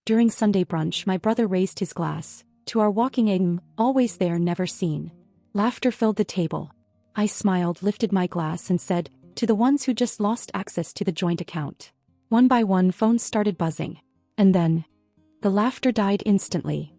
During Sunday brunch, my brother raised his glass to our walking ATM, always there, never seen. Laughter filled the table. I smiled, lifted my glass, and said, to the ones who just lost access to the joint account. One by one, phones started buzzing. And then, the laughter died instantly.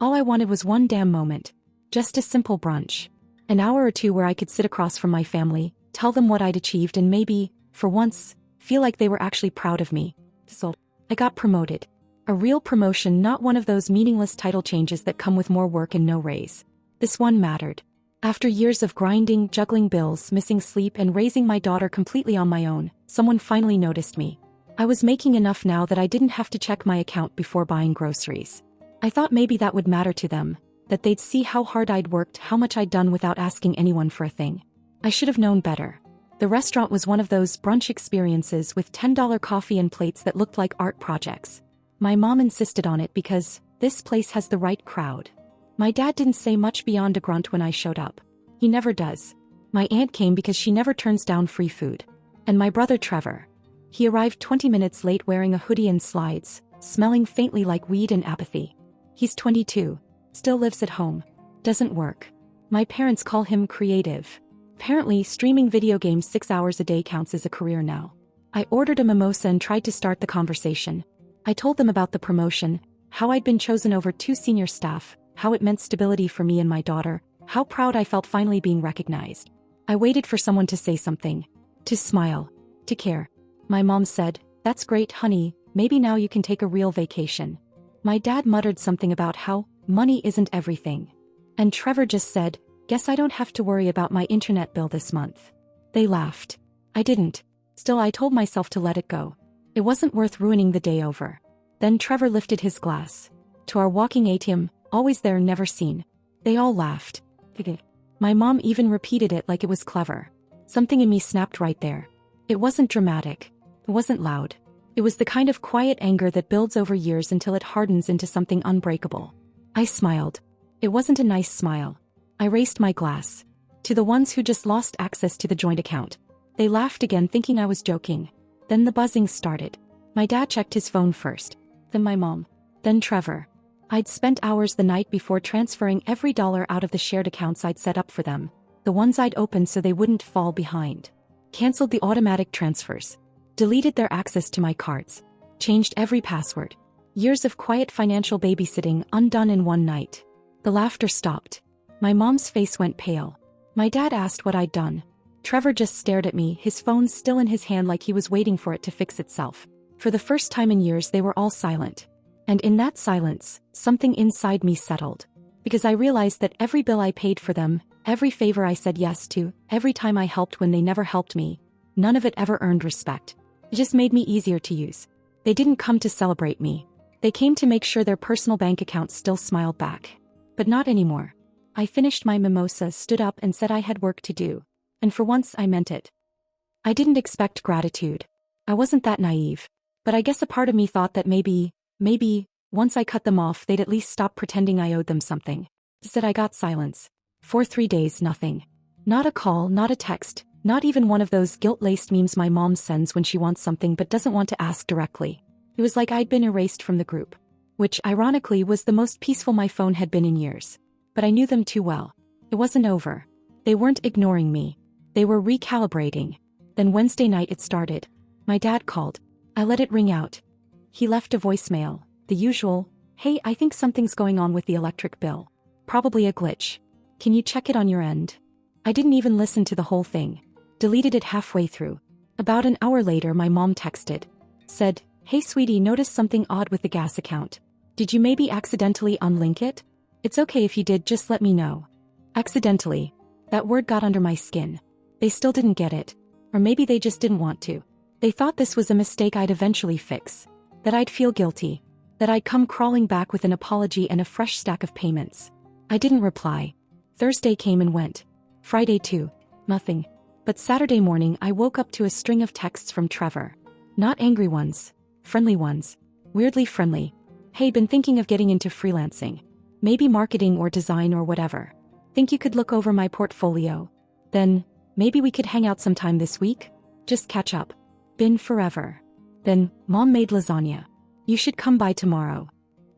All I wanted was one damn moment. Just a simple brunch. An hour or two where I could sit across from my family, tell them what I'd achieved, and maybe, for once, feel like they were actually proud of me. So, I got promoted. A real promotion, not one of those meaningless title changes that come with more work and no raise. This one mattered. After years of grinding, juggling bills, missing sleep, and raising my daughter completely on my own, someone finally noticed me. I was making enough now that I didn't have to check my account before buying groceries. I thought maybe that would matter to them, that they'd see how hard I'd worked, how much I'd done without asking anyone for a thing. I should have known better. The restaurant was one of those brunch experiences with $10 coffee and plates that looked like art projects. My mom insisted on it because this place has the right crowd. My dad didn't say much beyond a grunt when I showed up. He never does. My aunt came because she never turns down free food. And my brother Trevor. He arrived 20 minutes late wearing a hoodie and slides, smelling faintly like weed and apathy. He's 22, still lives at home, doesn't work. My parents call him creative. Apparently, streaming video games 6 hours a day counts as a career now. I ordered a mimosa and tried to start the conversation. I told them about the promotion, how I'd been chosen over 2 senior staff, how it meant stability for me and my daughter, how proud I felt finally being recognized. I waited for someone to say something, to smile, to care. My mom said, "That's great, honey, maybe now you can take a real vacation." My dad muttered something about how money isn't everything. And Trevor just said, "Guess I don't have to worry about my internet bill this month." They laughed. I didn't. Still, I told myself to let it go. It wasn't worth ruining the day over. Then Trevor lifted his glass. To our walking ATM, always there, never seen. They all laughed. My mom even repeated it like it was clever. Something in me snapped right there. It wasn't dramatic. It wasn't loud. It was the kind of quiet anger that builds over years until it hardens into something unbreakable. I smiled. It wasn't a nice smile. I raised my glass. To the ones who just lost access to the joint account. They laughed again, thinking I was joking. Then the buzzing started. My dad checked his phone first. Then my mom. Then Trevor. I'd spent hours the night before transferring every dollar out of the shared accounts I'd set up for them. The ones I'd opened so they wouldn't fall behind. Canceled the automatic transfers. Deleted their access to my cards. Changed every password. Years of quiet financial babysitting undone in one night. The laughter stopped. My mom's face went pale. My dad asked what I'd done. Trevor just stared at me, his phone still in his hand like he was waiting for it to fix itself. For the first time in years, they were all silent. And in that silence, something inside me settled. Because I realized that every bill I paid for them, every favor I said yes to, every time I helped when they never helped me, none of it ever earned respect. It just made me easier to use. They didn't come to celebrate me. They came to make sure their personal bank accounts still smiled back. But not anymore. I finished my mimosa, stood up, and said I had work to do. And for once, I meant it. I didn't expect gratitude. I wasn't that naive. But I guess a part of me thought that maybe, once I cut them off, they'd at least stop pretending I owed them something. Instead, I got silence. For 3 days, nothing. Not a call, not a text, not even one of those guilt-laced memes my mom sends when she wants something but doesn't want to ask directly. It was like I'd been erased from the group. Which, ironically, was the most peaceful my phone had been in years. But I knew them too well. It wasn't over. They weren't ignoring me. They were recalibrating. Then Wednesday night it started. My dad called. I let it ring out. He left a voicemail. The usual, "Hey, I think something's going on with the electric bill. Probably a glitch. Can you check it on your end?" I didn't even listen to the whole thing. Deleted it halfway through. About an hour later, my mom texted. Said, "Hey sweetie, noticed something odd with the gas account. Did you maybe accidentally unlink it? It's okay if you did, just let me know." Accidentally. That word got under my skin. They still didn't get it. Or maybe they just didn't want to. They thought this was a mistake I'd eventually fix. That I'd feel guilty. That I'd come crawling back with an apology and a fresh stack of payments. I didn't reply. Thursday came and went. Friday too. Nothing. But Saturday morning I woke up to a string of texts from Trevor. Not angry ones. Friendly ones. Weirdly friendly. "Hey, been thinking of getting into freelancing. Maybe marketing or design or whatever. Think you could look over my portfolio. Then, maybe we could hang out sometime this week? Just catch up. Been forever." Then, Mom made lasagna. You should come by tomorrow.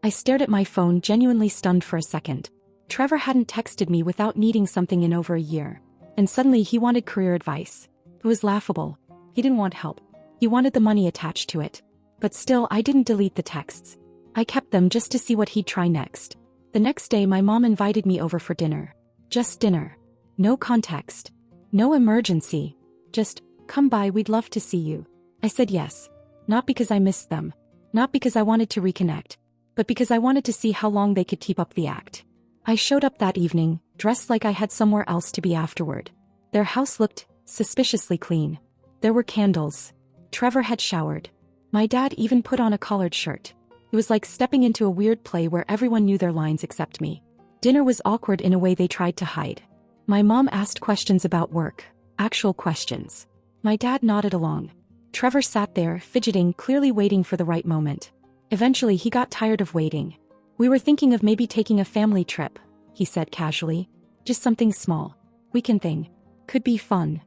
I stared at my phone, genuinely stunned for a second. Trevor hadn't texted me without needing something in over a year. And suddenly he wanted career advice. It was laughable. He didn't want help. He wanted the money attached to it. But still, I didn't delete the texts. I kept them just to see what he'd try next. The next day my mom invited me over for dinner. Just dinner. No context. No emergency. Just, come by, we'd love to see you. I said yes. Not because I missed them. Not because I wanted to reconnect. But because I wanted to see how long they could keep up the act. I showed up that evening, dressed like I had somewhere else to be afterward. Their house looked suspiciously clean. There were candles. Trevor had showered. My dad even put on a collared shirt. It was like stepping into a weird play where everyone knew their lines except me. Dinner was awkward in a way they tried to hide. My mom asked questions about work. Actual questions. My dad nodded along. Trevor sat there, fidgeting, clearly waiting for the right moment. Eventually he got tired of waiting. We were thinking of maybe taking a family trip, he said casually. Just something small. Weekend thing. Could be fun.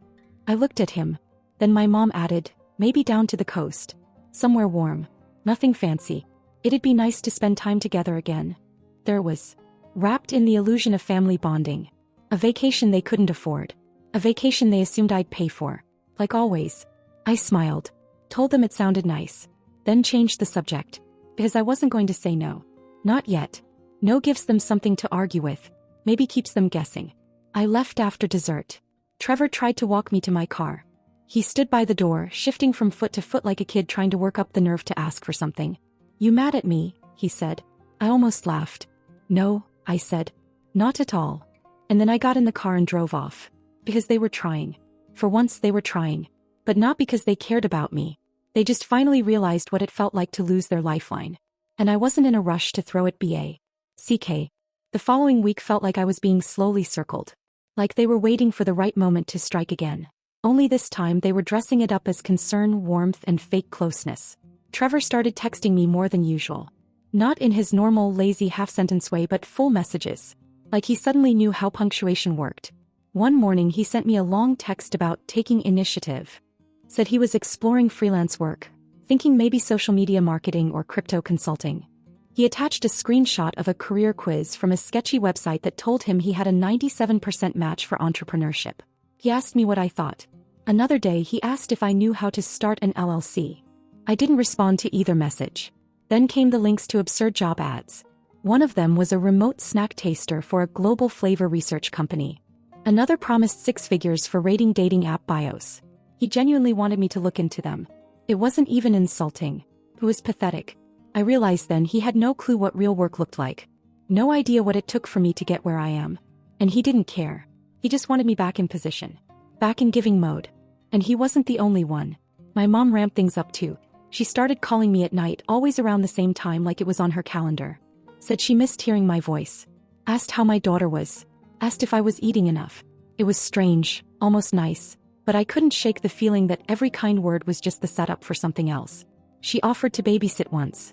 I looked at him. Then my mom added, maybe down to the coast. Somewhere warm. Nothing fancy. It'd be nice to spend time together again. There was. Wrapped in the illusion of family bonding. A vacation they couldn't afford. A vacation they assumed I'd pay for. Like always. I smiled. Told them it sounded nice. Then changed the subject. Because I wasn't going to say no. Not yet. No gives them something to argue with. Maybe keeps them guessing. I left after dessert. Trevor tried to walk me to my car. He stood by the door, shifting from foot to foot like a kid trying to work up the nerve to ask for something. You mad at me? He said. I almost laughed. No, I said. Not at all. And then I got in the car and drove off. Because they were trying. For once they were trying. But not because they cared about me. They just finally realized what it felt like to lose their lifeline. And I wasn't in a rush to throw it BACK. The following week felt like I was being slowly circled. Like they were waiting for the right moment to strike again. Only this time they were dressing it up as concern, warmth, and fake closeness. Trevor started texting me more than usual. Not in his normal, lazy half-sentence way but full messages. Like he suddenly knew how punctuation worked. One morning he sent me a long text about taking initiative. Said he was exploring freelance work. Thinking maybe social media marketing or crypto consulting. He attached a screenshot of a career quiz from a sketchy website that told him he had a 97% match for entrepreneurship. He asked me what I thought. Another day he asked if I knew how to start an LLC. I didn't respond to either message. Then came the links to absurd job ads. One of them was a remote snack taster for a global flavor research company. Another promised 6 figures for rating dating app bios. He genuinely wanted me to look into them. It wasn't even insulting. It was pathetic. I realized then he had no clue what real work looked like. No idea what it took for me to get where I am. And he didn't care. He just wanted me back in position. Back in giving mode. And he wasn't the only one. My mom ramped things up too. She started calling me at night, always around the same time like it was on her calendar. Said she missed hearing my voice. Asked how my daughter was. Asked if I was eating enough. It was strange, almost nice. But I couldn't shake the feeling that every kind word was just the setup for something else. She offered to babysit once.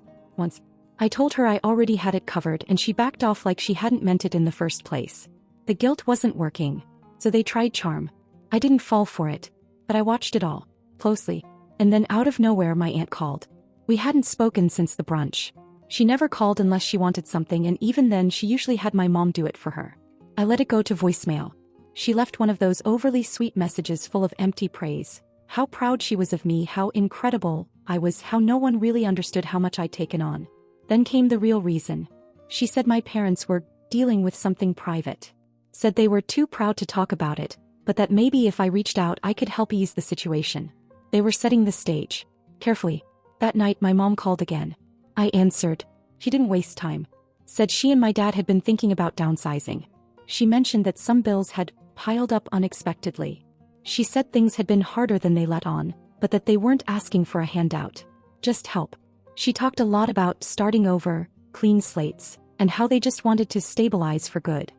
I told her I already had it covered and she backed off like she hadn't meant it in the first place. The guilt wasn't working. So they tried charm. I didn't fall for it. But I watched it all. Closely. And then out of nowhere my aunt called. We hadn't spoken since the brunch. She never called unless she wanted something and even then she usually had my mom do it for her. I let it go to voicemail. She left one of those overly sweet messages full of empty praise. How proud she was of me, how incredible I was, how no one really understood how much I'd taken on. Then came the real reason. She said my parents were dealing with something private. Said they were too proud to talk about it, but that maybe if I reached out I could help ease the situation. They were setting the stage. Carefully. That night my mom called again. I answered. She didn't waste time. Said she and my dad had been thinking about downsizing. She mentioned that some bills had piled up unexpectedly. She said things had been harder than they let on, but that they weren't asking for a handout. Just help. She talked a lot about starting over, clean slates, and how they just wanted to stabilize for good.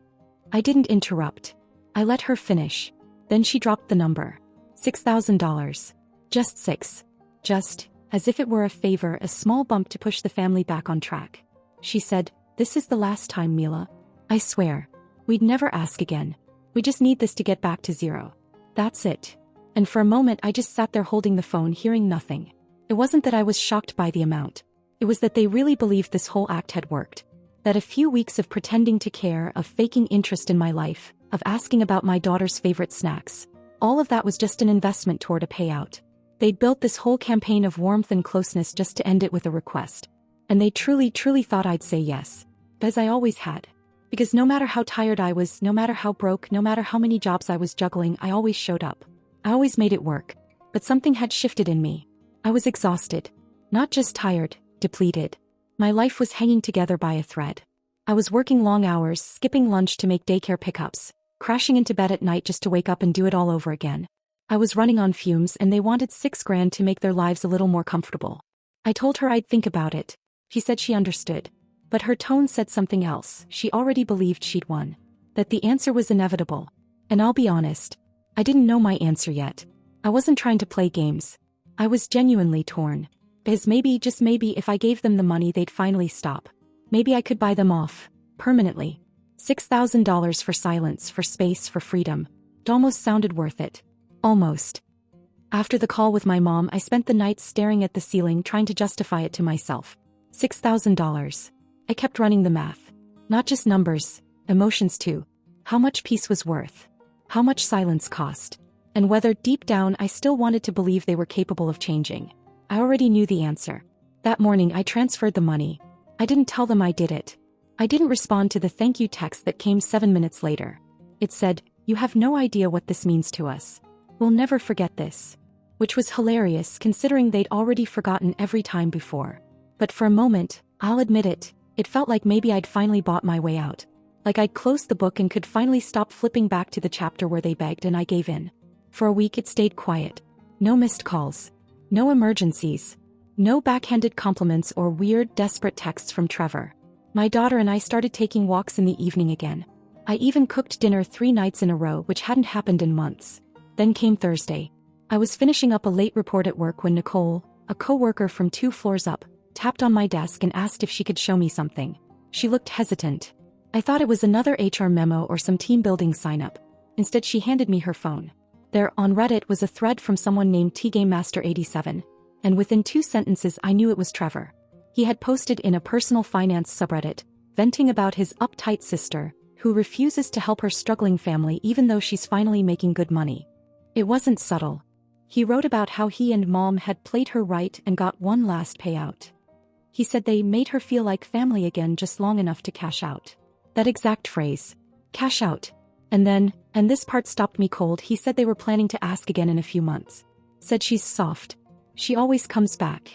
I didn't interrupt. I let her finish. Then she dropped the number. $6,000. Just 6. Just, as if it were a favor, a small bump to push the family back on track. She said, "This is the last time, Mila. I swear. We'd never ask again. We just need this to get back to zero. That's it." And for a moment I just sat there holding the phone, hearing nothing. It wasn't that I was shocked by the amount. It was that they really believed this whole act had worked. That a few weeks of pretending to care, of faking interest in my life, of asking about my daughter's favorite snacks, all of that was just an investment toward a payout. They'd built this whole campaign of warmth and closeness just to end it with a request. And they truly thought I'd say yes. As I always had. Because no matter how tired I was, no matter how broke, no matter how many jobs I was juggling, I always showed up. I always made it work. But something had shifted in me. I was exhausted. Not just tired, depleted. My life was hanging together by a thread. I was working long hours, skipping lunch to make daycare pickups, crashing into bed at night just to wake up and do it all over again. I was running on fumes and they wanted $6,000 to make their lives a little more comfortable. I told her I'd think about it. She said she understood. But her tone said something else. She already believed she'd won. That the answer was inevitable. And I'll be honest, I didn't know my answer yet. I wasn't trying to play games. I was genuinely torn. Because maybe, just maybe, if I gave them the money they'd finally stop. Maybe I could buy them off. Permanently. $6,000 for silence, for space, for freedom. It almost sounded worth it. Almost. After the call with my mom, I spent the night staring at the ceiling trying to justify it to myself. $6,000. I kept running the math. Not just numbers, emotions too. How much peace was worth. How much silence cost. And whether deep down I still wanted to believe they were capable of changing. I already knew the answer. That morning I transferred the money. I didn't tell them I did it. I didn't respond to the thank you text that came 7 minutes later. It said, "You have no idea what this means to us. We'll never forget this." Which was hilarious considering they'd already forgotten every time before. But for a moment, I'll admit it, it felt like maybe I'd finally bought my way out. Like I'd closed the book and could finally stop flipping back to the chapter where they begged and I gave in. For a week it stayed quiet. No missed calls. No emergencies. No backhanded compliments or weird, desperate texts from Trevor. My daughter and I started taking walks in the evening again. I even cooked dinner 3 nights in a row, which hadn't happened in months. Then came Thursday. I was finishing up a late report at work when Nicole, a co-worker from 2 floors up, tapped on my desk and asked if she could show me something. She looked hesitant. I thought it was another HR memo or some team building sign-up. Instead she handed me her phone. There, on Reddit, was a thread from someone named TGameMaster87. And within 2 sentences I knew it was Trevor. He had posted in a personal finance subreddit, venting about his uptight sister, who refuses to help her struggling family even though she's finally making good money. It wasn't subtle. He wrote about how he and mom had played her right and got one last payout. He said they made her feel like family again just long enough to cash out. That exact phrase. Cash out. And then, and this part stopped me cold, he said they were planning to ask again in a few months. Said she's soft. She always comes back.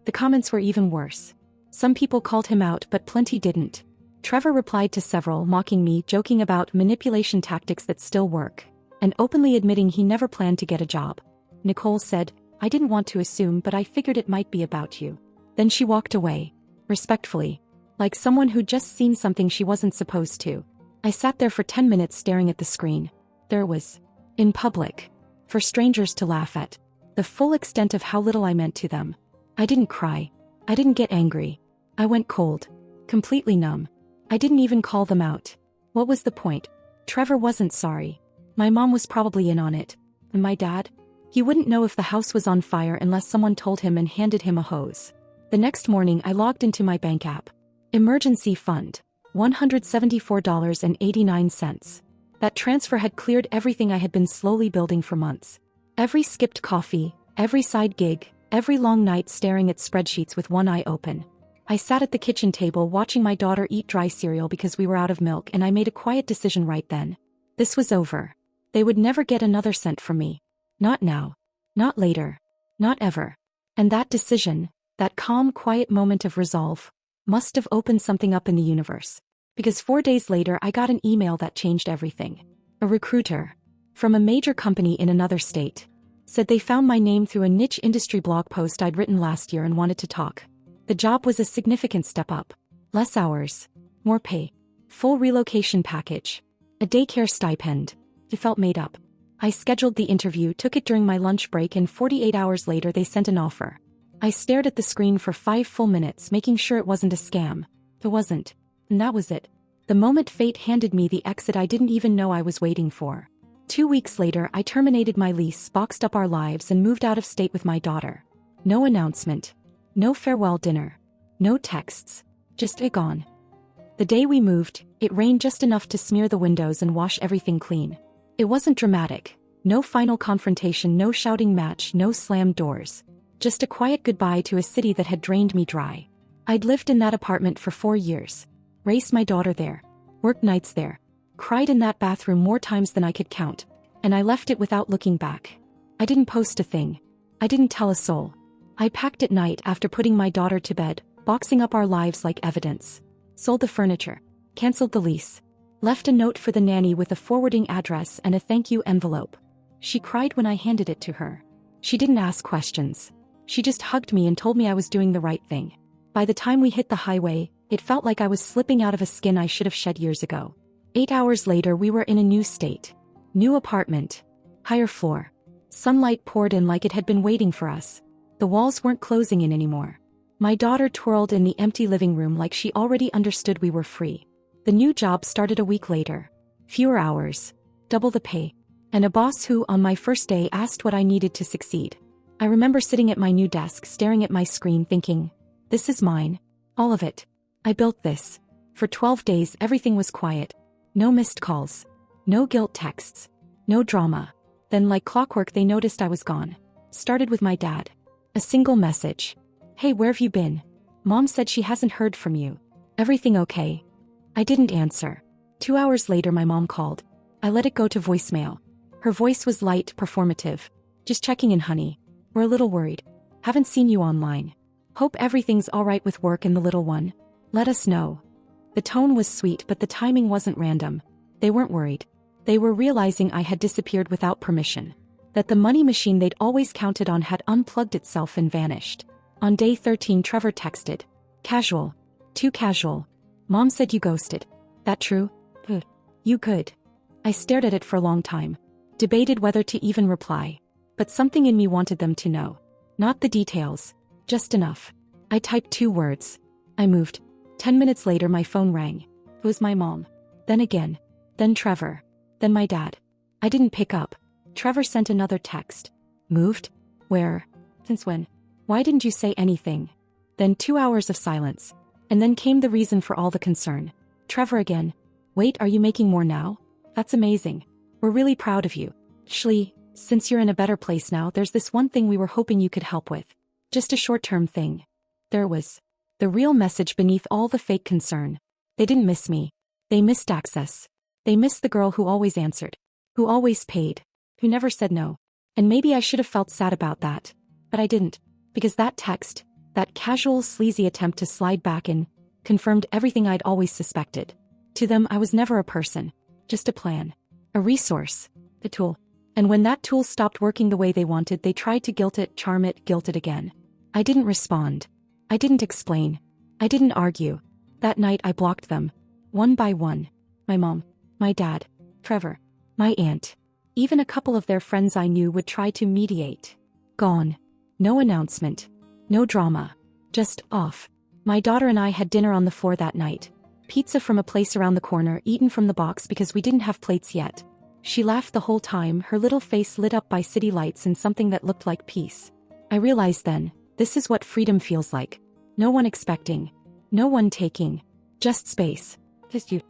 The comments were even worse. Some people called him out but plenty didn't. Trevor replied to several, mocking me, joking about manipulation tactics that still work, and openly admitting he never planned to get a job. Nicole said, "I didn't want to assume but I figured it might be about you." Then she walked away. Respectfully. Like someone who'd just seen something she wasn't supposed to. I sat there for 10 minutes staring at the screen. There it was. In public. For strangers to laugh at. The full extent of how little I meant to them. I didn't cry. I didn't get angry. I went cold. Completely numb. I didn't even call them out. What was the point? Trevor wasn't sorry. My mom was probably in on it. And my dad? He wouldn't know if the house was on fire unless someone told him and handed him a hose. The next morning I logged into my bank app. Emergency fund. $174.89. That transfer had cleared everything I had been slowly building for months. Every skipped coffee, every side gig, every long night staring at spreadsheets with one eye open. I sat at the kitchen table watching my daughter eat dry cereal because we were out of milk, and I made a quiet decision right then. This was over. They would never get another cent from me. Not now. Not later. Not ever. And that decision, that calm, quiet moment of resolve, must have opened something up in the universe. Because 4 days later I got an email that changed everything. A recruiter. From a major company in another state. Said they found my name through a niche industry blog post I'd written last year and wanted to talk. The job was a significant step up. Less hours. More pay. Full relocation package. A daycare stipend. It felt made up. I scheduled the interview, took it during my lunch break, and 48 hours later they sent an offer. I stared at the screen for 5 full minutes, making sure it wasn't a scam. It wasn't. And that was it. The moment fate handed me the exit I didn't even know I was waiting for. 2 weeks later I terminated my lease, boxed up our lives, and moved out of state with my daughter. No announcement. No farewell dinner. No texts. Just a gone. The day we moved, it rained just enough to smear the windows and wash everything clean. It wasn't dramatic. No final confrontation, no shouting match, no slammed doors. Just a quiet goodbye to a city that had drained me dry. I'd lived in that apartment for 4 years. Raised my daughter there. Worked nights there. Cried in that bathroom more times than I could count. And I left it without looking back. I didn't post a thing. I didn't tell a soul. I packed at night after putting my daughter to bed, boxing up our lives like evidence. Sold the furniture. Cancelled the lease. Left a note for the nanny with a forwarding address and a thank you envelope. She cried when I handed it to her. She didn't ask questions. She just hugged me and told me I was doing the right thing. By the time we hit the highway, it felt like I was slipping out of a skin I should have shed years ago. 8 hours later we were in a new state. New apartment. Higher floor. Sunlight poured in like it had been waiting for us. The walls weren't closing in anymore. My daughter twirled in the empty living room like she already understood we were free. The new job started a week later. Fewer hours. Double the pay. And a boss who, on my first day, asked what I needed to succeed. I remember sitting at my new desk staring at my screen thinking, this is mine. All of it. I built this. For 12 days everything was quiet. No missed calls. No guilt texts. No drama. Then like clockwork they noticed I was gone. Started with my dad. A single message. Hey, where have you been? Mom said she hasn't heard from you. Everything okay? I didn't answer. 2 hours later my mom called. I let it go to voicemail. Her voice was light, performative. Just checking in, honey. We're a little worried. Haven't seen you online. Hope everything's alright with work and the little one. Let us know. The tone was sweet but the timing wasn't random. They weren't worried. They were realizing I had disappeared without permission. That the money machine they'd always counted on had unplugged itself and vanished. On day 13 Trevor texted. Casual. Too casual. Mom said you ghosted. That true? You could. I stared at it for a long time. Debated whether to even reply. But something in me wanted them to know. Not the details. Just enough. I typed 2 words. I moved. 10 minutes later my phone rang. It was my mom. Then again. Then Trevor. Then my dad. I didn't pick up. Trevor sent another text. Moved? Where? Since when? Why didn't you say anything? Then 2 hours of silence. And then came the reason for all the concern. Trevor again. Wait, are you making more now? That's amazing. We're really proud of you. Shlee, since you're in a better place now, there's this one thing we were hoping you could help with. Just a short-term thing. There was the real message beneath all the fake concern. They didn't miss me. They missed access. They missed the girl who always answered. Who always paid. Who never said no. And maybe I should have felt sad about that. But I didn't. Because that text, that casual, sleazy attempt to slide back in, confirmed everything I'd always suspected. To them, I was never a person. Just a plan. A resource. A tool. And when that tool stopped working the way they wanted, they tried to guilt it, charm it, guilt it again. I didn't respond. I didn't explain. I didn't argue. That night I blocked them. One by one. My mom. My dad. Trevor. My aunt. Even a couple of their friends I knew would try to mediate. Gone. No announcement. No drama. Just off. My daughter and I had dinner on the floor that night. Pizza from a place around the corner, eaten from the box because we didn't have plates yet. She laughed the whole time, her little face lit up by city lights and something that looked like peace. I realized then, this is what freedom feels like. No one expecting. No one taking. Just space. Just you.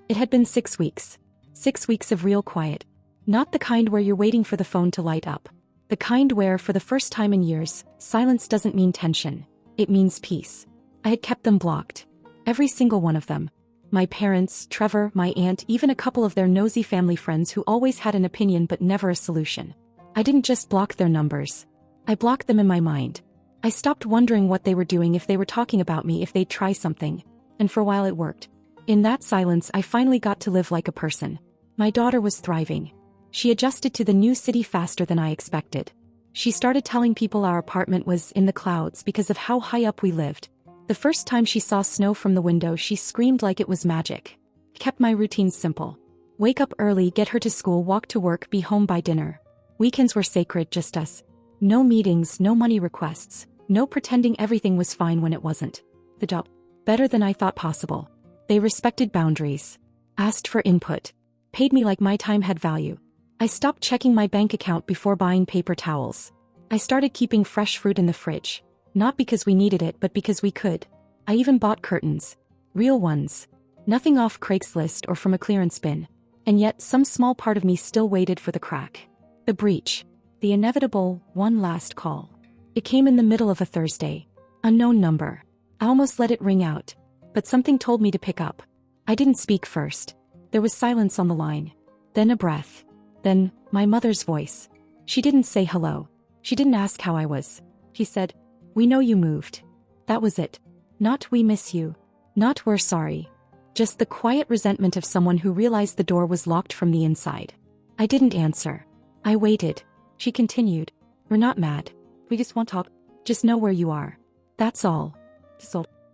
It had been 6 weeks. 6 weeks of real quiet. Not the kind where you're waiting for the phone to light up. The kind where, for the first time in years, silence doesn't mean tension. It means peace. I had kept them blocked. Every single one of them. My parents, Trevor, my aunt, even a couple of their nosy family friends who always had an opinion but never a solution. I didn't just block their numbers. I blocked them in my mind. I stopped wondering what they were doing, if they were talking about me, if they'd try something. And for a while it worked. In that silence I finally got to live like a person. My daughter was thriving. She adjusted to the new city faster than I expected. She started telling people our apartment was in the clouds because of how high up we lived. The first time she saw snow from the window she screamed like it was magic. Kept my routines simple. Wake up early, get her to school, walk to work, be home by dinner. Weekends were sacred, just us. No meetings, no money requests. No pretending everything was fine when it wasn't. The job. Better than I thought possible. They respected boundaries. Asked for input. Paid me like my time had value. I stopped checking my bank account before buying paper towels. I started keeping fresh fruit in the fridge. Not because we needed it but because we could. I even bought curtains. Real ones. Nothing off Craigslist or from a clearance bin. And yet some small part of me still waited for the crack. The breach. The inevitable, one last call. It came in the middle of a Thursday. Unknown number. I almost let it ring out. But something told me to pick up. I didn't speak first. There was silence on the line. Then a breath. Then, my mother's voice. She didn't say hello. She didn't ask how I was. She said, "We know you moved." That was it. Not "we miss you." Not "we're sorry." Just the quiet resentment of someone who realized the door was locked from the inside. I didn't answer. I waited. She continued, "We're not mad. We just want to talk. Just know where you are. That's all."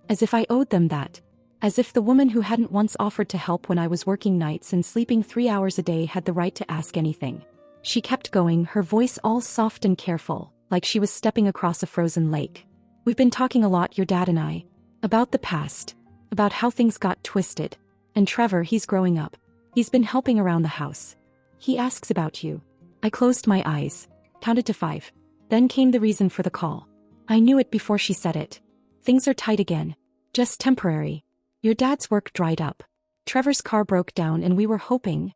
As if I owed them that. As if the woman who hadn't once offered to help when I was working nights and sleeping 3 hours a day had the right to ask anything. She kept going, her voice all soft and careful, like she was stepping across a frozen lake. "We've been talking a lot, your dad and I. About the past. About how things got twisted. And Trevor, he's growing up. He's been helping around the house. He asks about you." I closed my eyes. Counted to 5. Then came the reason for the call. I knew it before she said it. "Things are tight again. Just temporary. Your dad's work dried up. Trevor's car broke down and we were hoping."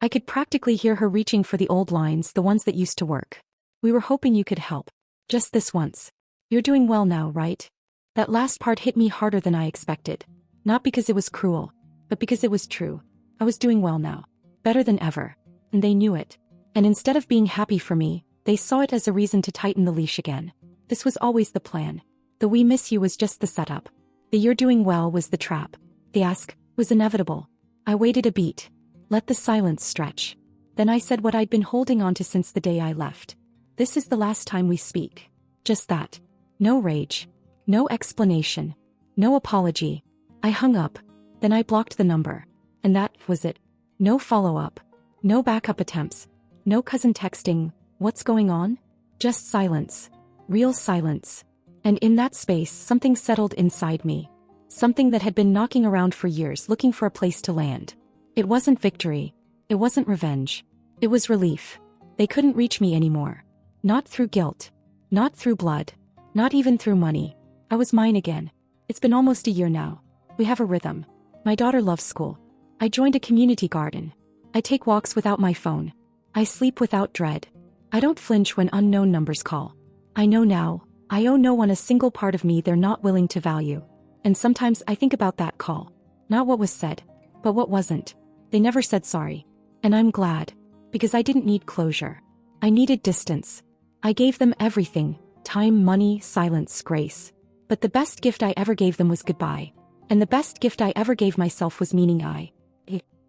I could practically hear her reaching for the old lines, the ones that used to work. "We were hoping you could help. Just this once. You're doing well now, right?" That last part hit me harder than I expected. Not because it was cruel, but because it was true. I was doing well now. Better than ever. And they knew it. And instead of being happy for me, they saw it as a reason to tighten the leash again. This was always the plan. The "we miss you" was just the setup. The "you're doing well" was the trap. The ask was inevitable. I waited a beat. Let the silence stretch. Then I said what I'd been holding on to since the day I left. "This is the last time we speak." Just that. No rage. No explanation. No apology. I hung up. Then I blocked the number. And that was it. No follow-up. No backup attempts. No cousin texting, "What's going on?" Just silence. Real silence. And in that space something settled inside me. Something that had been knocking around for years looking for a place to land. It wasn't victory. It wasn't revenge. It was relief. They couldn't reach me anymore. Not through guilt. Not through blood. Not even through money. I was mine again. It's been almost a year now. We have a rhythm. My daughter loves school. I joined a community garden. I take walks without my phone. I sleep without dread. I don't flinch when unknown numbers call. I know now, I owe no one a single part of me they're not willing to value. And sometimes I think about that call. Not what was said, but what wasn't. They never said sorry. And I'm glad. Because I didn't need closure. I needed distance. I gave them everything. Time, money, silence, grace. But the best gift I ever gave them was goodbye. And the best gift I ever gave myself was meaning. I